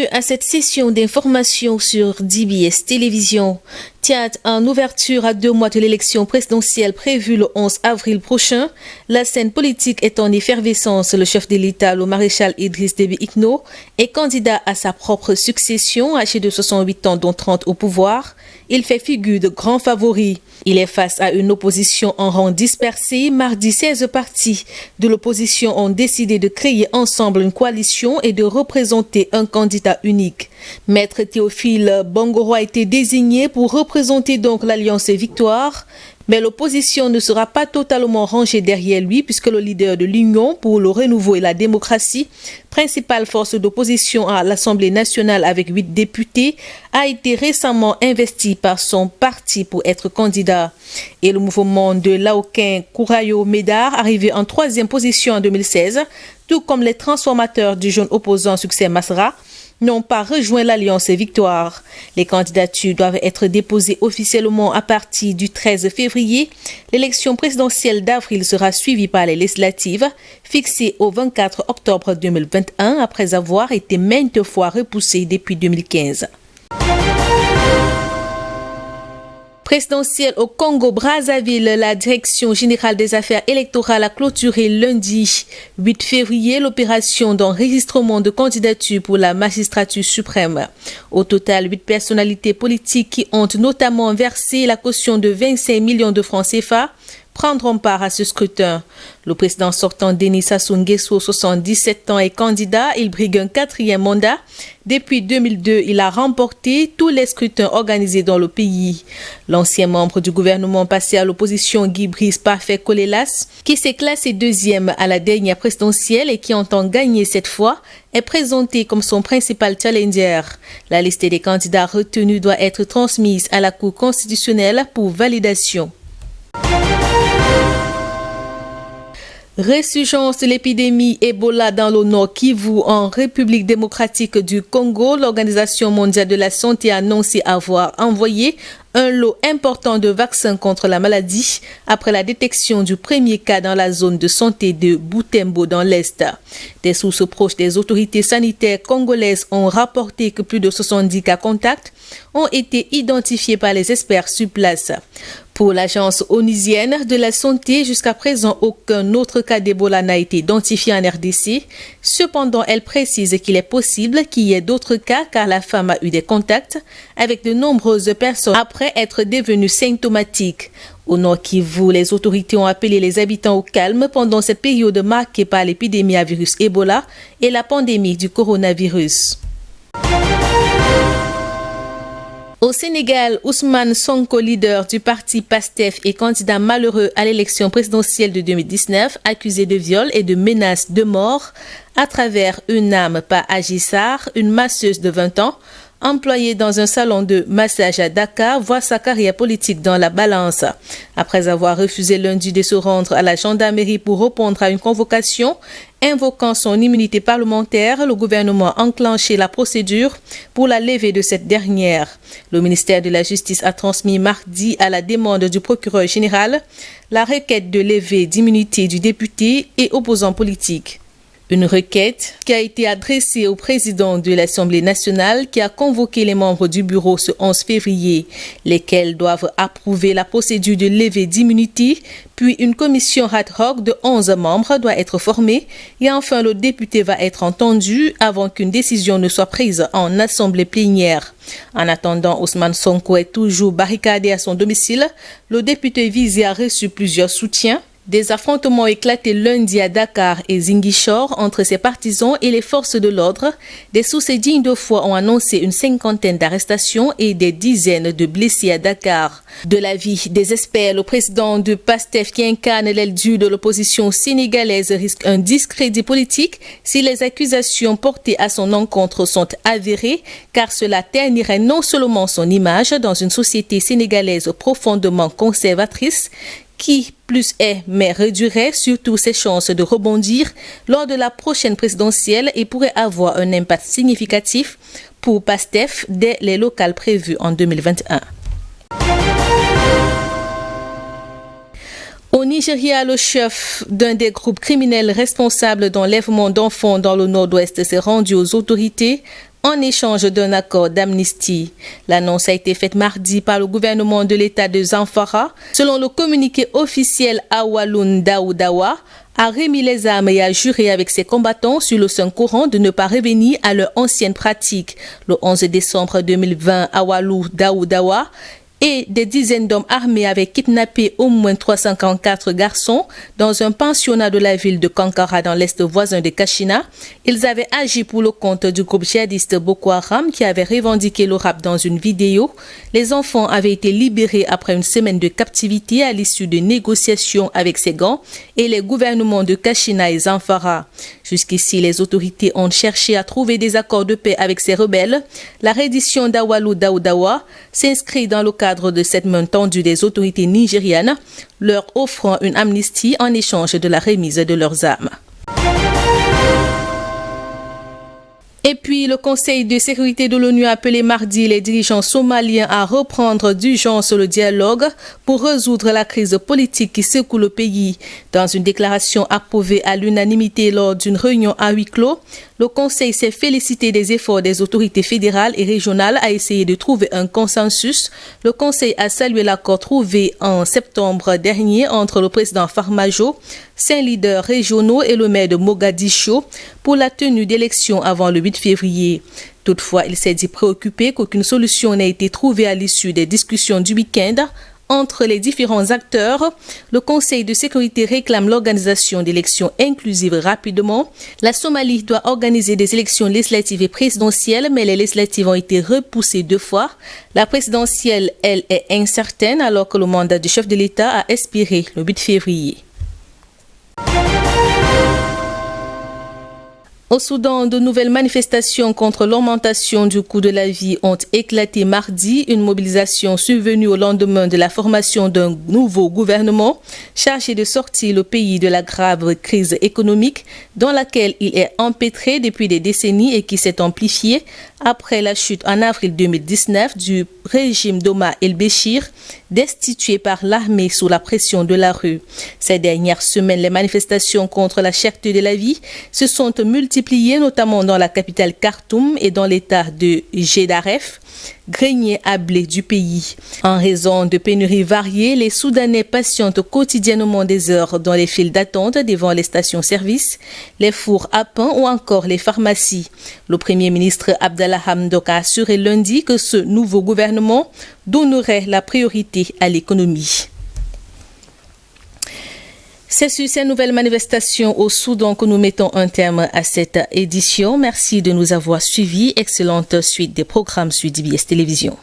Bienvenue à cette session d'information sur DBS Télévision. Théâtre en ouverture à 2 mois de l'élection présidentielle prévue le 11 avril prochain, la scène politique est en effervescence. Le chef de l'État, le maréchal Idriss Déby Itno, est candidat à sa propre succession, âgé de 68 ans dont 30 au pouvoir. Il fait figure de grand favori. Il est face à une opposition en rang dispersé. Mardi, 16 partis de l'opposition ont décidé de créer ensemble une coalition et de représenter un candidat unique. Maître Théophile Bongoro a été désigné pour représenter donc l'Alliance Victoire. Mais l'opposition ne sera pas totalement rangée derrière lui puisque le leader de l'Union pour le renouveau et la démocratie, principale force d'opposition à l'Assemblée nationale avec 8 députés, a été récemment investi par son parti pour être candidat. Et le mouvement de Laoquin Kourayo Médard, arrivé en 3e position en 2016, tout comme les transformateurs du jeune opposant Succès Masra, n'ont pas rejoint l'Alliance Victoire. Les candidatures doivent être déposées officiellement à partir du 13 février. L'élection présidentielle d'avril sera suivie par les législatives, fixées au 24 octobre 2021, après avoir été maintes fois repoussées depuis 2015. Présidentielle au Congo-Brazzaville, la Direction générale des affaires électorales a clôturé lundi 8 février l'opération d'enregistrement de candidatures pour la magistrature suprême. Au total, 8 personnalités politiques qui ont notamment versé la caution de 25 millions de francs CFA prendront part à ce scrutin. Le président sortant Denis Sassou Nguesso, 77 ans, est candidat. Il brigue un 4e mandat. Depuis 2002, il a remporté tous les scrutins organisés dans le pays. L'ancien membre du gouvernement passé à l'opposition, Guy Brice Parfait Kolelas, qui s'est classé 2e à la dernière présidentielle et qui entend gagner cette fois, est présenté comme son principal challenger. La liste des candidats retenus doit être transmise à la Cour constitutionnelle pour validation. Résurgence de l'épidémie Ebola dans le Nord Kivu en République démocratique du Congo, l'Organisation mondiale de la santé a annoncé avoir envoyé un lot important de vaccins contre la maladie après la détection du premier cas dans la zone de santé de Butembo dans l'Est. Des sources proches des autorités sanitaires congolaises ont rapporté que plus de 70 cas contacts ont été identifiés par les experts sur place. Pour l'agence onusienne de la santé, jusqu'à présent, aucun autre cas d'Ebola n'a été identifié en RDC. Cependant, elle précise qu'il est possible qu'il y ait d'autres cas car la femme a eu des contacts avec de nombreuses personnes après être devenues symptomatiques. Au Nord Kivu, les autorités ont appelé les habitants au calme pendant cette période marquée par l'épidémie à virus Ebola et la pandémie du coronavirus. Au Sénégal, Ousmane Sonko, leader du parti PASTEF et candidat malheureux à l'élection présidentielle de 2019, accusé de viol et de menaces de mort à travers une arme par Adji Sarr, une masseuse de 20 ans, employée dans un salon de massage à Dakar, voit sa carrière politique dans la balance. Après avoir refusé lundi de se rendre à la gendarmerie pour répondre à une convocation, invoquant son immunité parlementaire, le gouvernement a enclenché la procédure pour la levée de cette dernière. Le ministère de la Justice a transmis mardi à la demande du procureur général la requête de levée d'immunité du député et opposant politique. Une requête qui a été adressée au président de l'Assemblée nationale qui a convoqué les membres du bureau ce 11 février, lesquels doivent approuver la procédure de levée d'immunité, puis une commission ad hoc de 11 membres doit être formée et enfin le député va être entendu avant qu'une décision ne soit prise en assemblée plénière. En attendant, Ousmane Sonko est toujours barricadé à son domicile. Le député visé a reçu plusieurs soutiens. Des affrontements éclatés lundi à Dakar et Ziguinchor entre ses partisans et les forces de l'ordre. Des sources dignes de foi ont annoncé une 50aine d'arrestations et des dizaines de blessés à Dakar. De l'avis des experts, le président de PASTEF qui incarne l'aile dure de l'opposition sénégalaise risque un discrédit politique si les accusations portées à son encontre sont avérées, car cela ternirait non seulement son image dans une société sénégalaise profondément conservatrice, qui plus est, mais réduirait surtout ses chances de rebondir lors de la prochaine présidentielle et pourrait avoir un impact significatif pour PASTEF dès les locales prévues en 2021. Au Nigeria, le chef d'un des groupes criminels responsables d'enlèvement d'enfants dans le nord-ouest s'est rendu aux autorités en échange d'un accord d'amnistie. L'annonce a été faite mardi par le gouvernement de l'État de Zamfara. Selon le communiqué officiel, Awaloun Daoudawa a remis les armes et a juré avec ses combattants sur le Saint-Coran de ne pas revenir à leur ancienne pratique. Le 11 décembre 2020, Awaloun Daoudawa et des dizaines d'hommes armés avaient kidnappé au moins 344 garçons dans un pensionnat de la ville de Kankara dans l'est voisin de Kachina. Ils avaient agi pour le compte du groupe djihadiste Boko Haram qui avait revendiqué le rap dans une vidéo. Les enfants avaient été libérés après une semaine de captivité à l'issue de négociations avec ces gangs et les gouvernements de Kachina et Zamfara. Jusqu'ici, les autorités ont cherché à trouver des accords de paix avec ces rebelles. La reddition d'Awaloun Daoudawa s'inscrit dans le cadre de cette main tendue des autorités nigérianes, leur offrant une amnistie en échange de la remise de leurs armes. Et puis, le Conseil de sécurité de l'ONU a appelé mardi les dirigeants somaliens à reprendre d'urgence le dialogue pour résoudre la crise politique qui secoue le pays. Dans une déclaration approuvée à l'unanimité lors d'une réunion à huis clos, le Conseil s'est félicité des efforts des autorités fédérales et régionales à essayer de trouver un consensus. Le Conseil a salué l'accord trouvé en septembre dernier entre le président Farmajo, 5 leaders régionaux et le maire de Mogadiscio pour la tenue d'élections avant le 8 février. Toutefois, il s'est dit préoccupé qu'aucune solution n'ait été trouvée à l'issue des discussions du week-end entre les différents acteurs. Le Conseil de sécurité réclame l'organisation d'élections inclusives rapidement. La Somalie doit organiser des élections législatives et présidentielles, mais les législatives ont été repoussées 2 fois. La présidentielle, elle, est incertaine alors que le mandat du chef de l'État a expiré le 8 février. Au Soudan, de nouvelles manifestations contre l'augmentation du coût de la vie ont éclaté mardi, une mobilisation survenue au lendemain de la formation d'un nouveau gouvernement chargé de sortir le pays de la grave crise économique dans laquelle il est empêtré depuis des décennies et qui s'est amplifiée après la chute en avril 2019 du régime d'Omar el-Béchir, destitué par l'armée sous la pression de la rue. Ces dernières semaines, les manifestations contre la cherté de la vie se sont multipliées, notamment dans la capitale Khartoum et dans l'état de Gédaref, grenier à blé du pays. En raison de pénuries variées, les Soudanais patientent quotidiennement des heures dans les files d'attente devant les stations-service, les fours à pain ou encore les pharmacies. Le Premier ministre Abdallah Hamdok a assuré lundi que ce nouveau gouvernement donnerait la priorité à l'économie. C'est sur ces nouvelles manifestations au Soudan que nous mettons un terme à cette édition. Merci de nous avoir suivis. Excellente suite des programmes sur DBS Télévision.